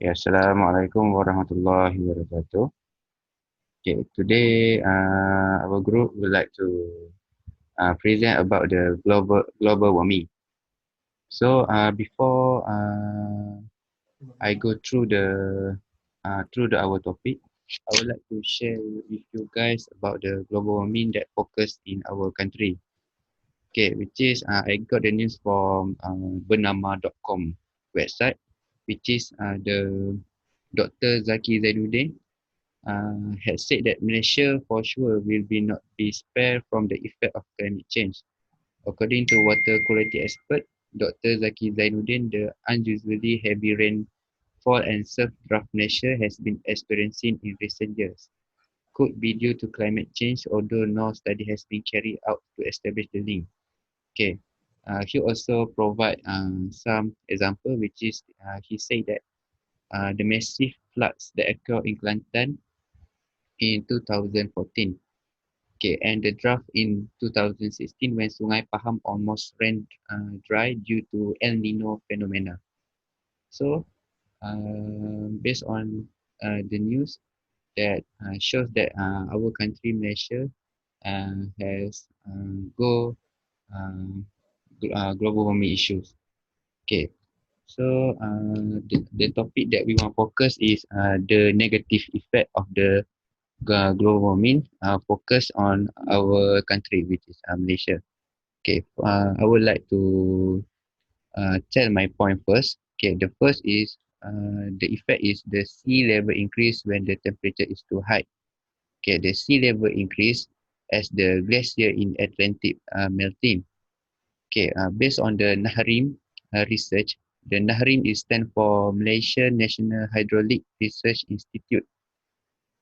Ya, Assalamualaikum warahmatullahi wabarakatuh. Okay, today our group would like to present about the global warming. So before I go through our topic, I would like to share with you guys about the global warming that focused in our country. Okay, which is I got the news from bernama.com website, which is the Dr. Zaki Zainuddin had said that Malaysia for sure will be not be spared from the effect of climate change. According to water quality expert Dr. Zaki Zainuddin, the unusually heavy rainfall and surf drought Malaysia has been experiencing in recent years could be due to climate change, although no study has been carried out to establish the link. Okay. He also provide some example, which is he said that the massive floods that occur in Kelantan in 2014. Okay, and the drought in 2016 when Sungai Pahang almost ran dry due to El Nino phenomena. So, based on the news that shows that our country Malaysia has global warming issues. Okay, so the topic that we want to focus is the negative effect of the global warming focus on our country, which is Malaysia. Okay, I would like to tell my point first. Okay, the first is the effect is the sea level increase when the temperature is too high. Okay, the sea level increase as the glacier in Atlantic melting. Okay, based on the Nahrim research, the Nahrim is stand for Malaysia National Hydraulic Research Institute.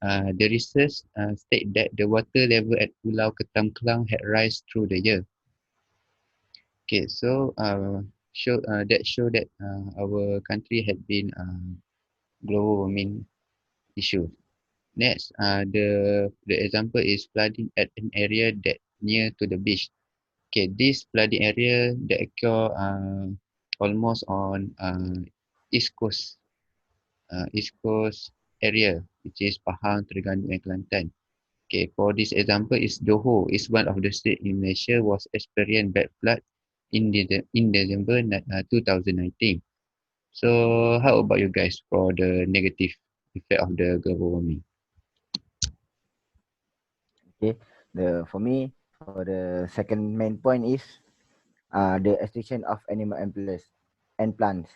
The research state that the water level at Pulau Ketam Klang had rise through the year. Okay, so show that our country had been global warming issue. Next, the example is flooding at an area that near to the beach. Okay, this flooding area that occur almost on East Coast area, which is Pahang, Terengganu, and Kelantan. Okay, for this example is Johor is one of the state in Malaysia was experienced bad flood in December 2019. So how about you guys for the negative effect of the global warming? Okay, for me, for the second main point is the extinction of animal and plants.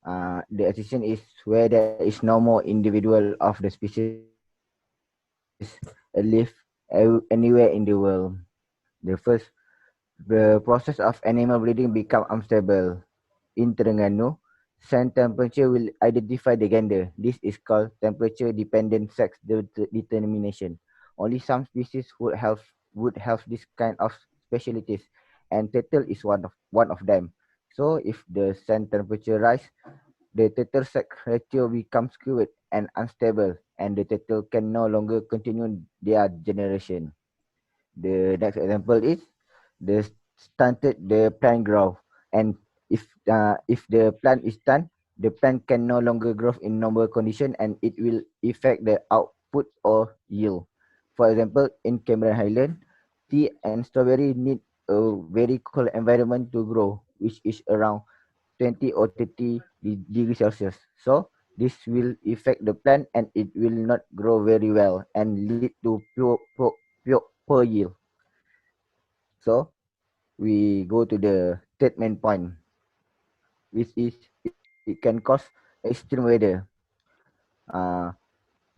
The extinction is where there is no more individual of the species live anywhere in the world. The first, the process of animal breeding become unstable. In Terengganu, sand temperature will identify the gender. This is called temperature-dependent sex determination. Only some species would have this kind of specialties, and turtle is one of them. So, if the sand temperature rise, the turtle sex ratio becomes skewed and unstable, and the turtle can no longer continue their generation. The next example is the stunted the plant grow, and if the plant is stunned, the plant can no longer grow in normal condition, and it will affect the output or yield. For example, in Cameron Highland, tea and strawberry need a very cold environment to grow, which is around 20 or 30 degrees Celsius. So this will affect the plant, and it will not grow very well and lead to poor yield. So we go to the third main point, which is it can cause extreme weather. Uh,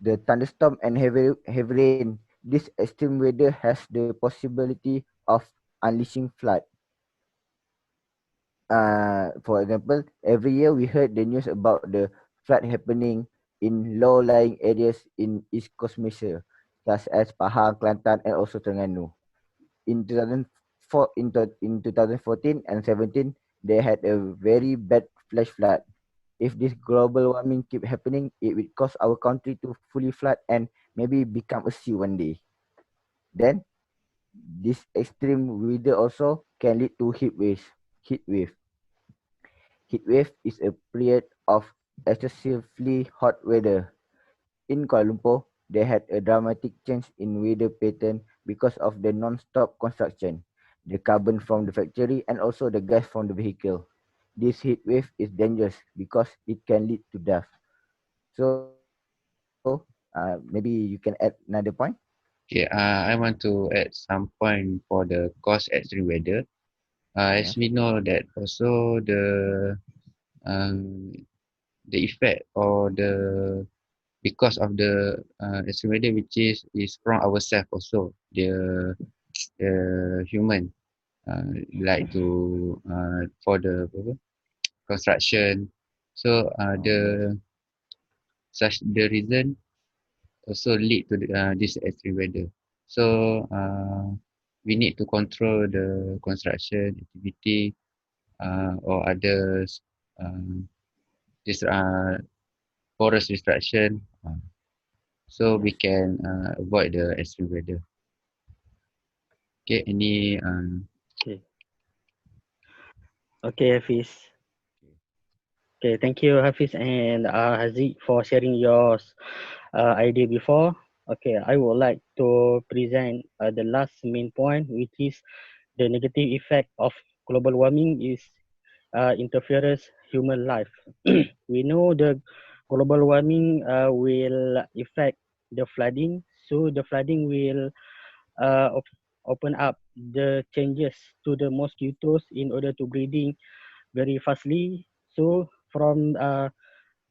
the thunderstorm and heavy rain. This extreme weather has the possibility of unleashing flood. For example, every year we heard the news about the flood happening in low-lying areas in East Coast Malaysia, such as Pahang, Kelantan, and also Terengganu. In 2004, in 2014 and 17, they had a very bad flash flood. If this global warming keep happening, it will cause our country to fully flood and maybe become a sea one day. Then, this extreme weather also can lead to heat wave. Heat wave is a period of excessively hot weather. In Kuala Lumpur, they had a dramatic change in weather pattern because of the non-stop construction, the carbon from the factory and also the gas from the vehicle. This heat wave is dangerous because it can lead to death. So, maybe you can add another point. Okay, I want to add some point for the cause extreme weather. As Yes. we know that also um, the effect or the because of the extreme weather which is from ourselves also the human like to for the apa, construction. So Oh, yes. such the reason also lead to this extreme weather. So we need to control the construction activity or others this forest destruction so we Yes. can avoid the extreme weather. Okay, any Okay. Okay, Hafiz. Okay, thank you, Hafiz and Haziq, for sharing your idea before. Okay, I would like to present the last main point, which is the negative effect of global warming is interferes human life. We know the global warming will affect the flooding, so the flooding will open up the changes to the mosquitoes in order to breeding very fastly. So from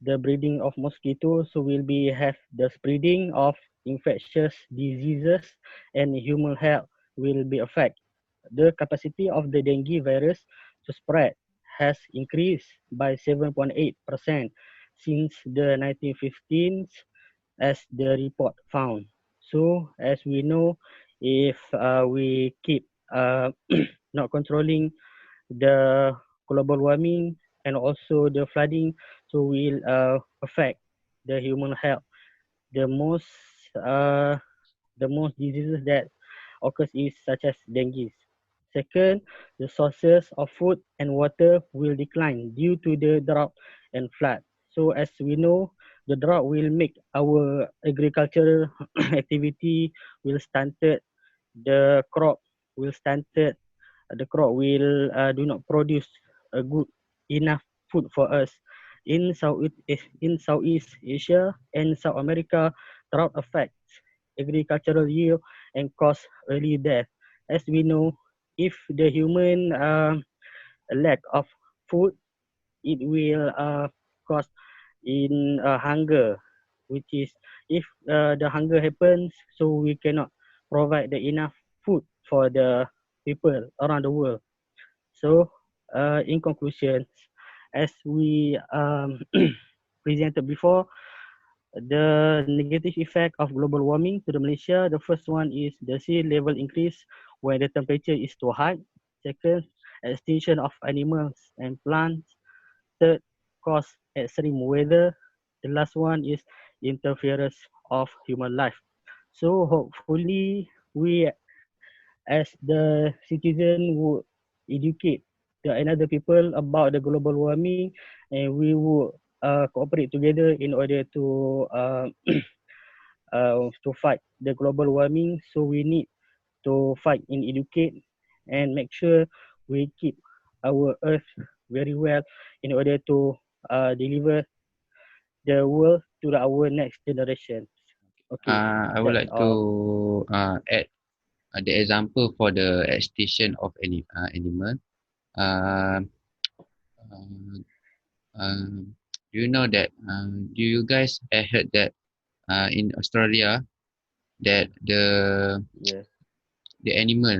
the breeding of mosquitoes, so will be have the spreading of infectious diseases and human health will be affected. The capacity of the dengue virus to spread has increased by 7.8% since the 1915s as the report found. So as we know, if we keep not controlling the global warming and also the flooding, so will affect the human health. The most uh, the most diseases that occurs is such as dengue. Second, the sources of food and water will decline due to the drought and flood. So as we know, the drought will make our agricultural activity will stunted, the crop will stunted, the crop will do not produce a good enough food for us. In Southeast Asia and South America, drought affects agricultural yield and cause early death. As we know, if the human lack of food, it will cause in hunger, which is if the hunger happens, so we cannot provide the enough food for the people around the world. So, in conclusion, as we presented before, the negative effect of global warming to the Malaysia, the first one is the sea level increase when the temperature is too high. Second, extinction of animals and plants. Third, cause extreme weather. The last one is interference of human life. So hopefully we as the citizen would educate the another people about the global warming, and we would cooperate together in order to fight the global warming. So we need to fight and educate and make sure we keep our earth very well in order to deliver the world to our next generation. Okay, I would that's like all. to add the example for the extinction of animal. Uh, uh, do you know that? Do you guys have heard that in Australia that Yes. the animal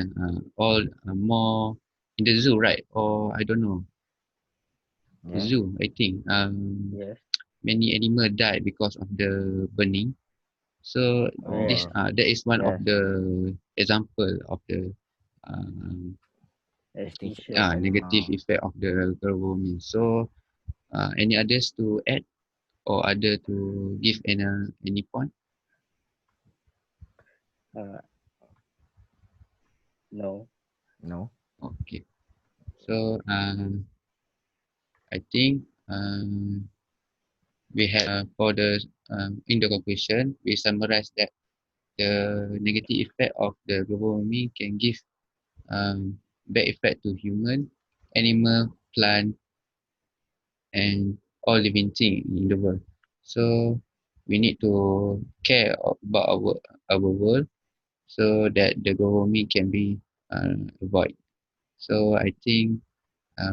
all more in the zoo, right? Or I don't know, Yes. zoo. I think Yes, many animal died because of the burning. So Oh, yes, this wow. that is one of Yes. the example of the um, Extinction of extinction. negative animal. effect of the global warming. So any others to add or other to give any point? Uh, no. No. Okay. So I think we had for the in the conclusion, we summarize that the negative effect of the global warming can give bad effect to human, animal, plant, and all living thing in the world. So we need to care about our world so that the global warming can be avoided. So I think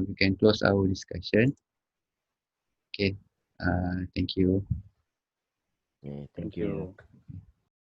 we can close our discussion. Okay. Thank you. Okay, Thank thank you. you.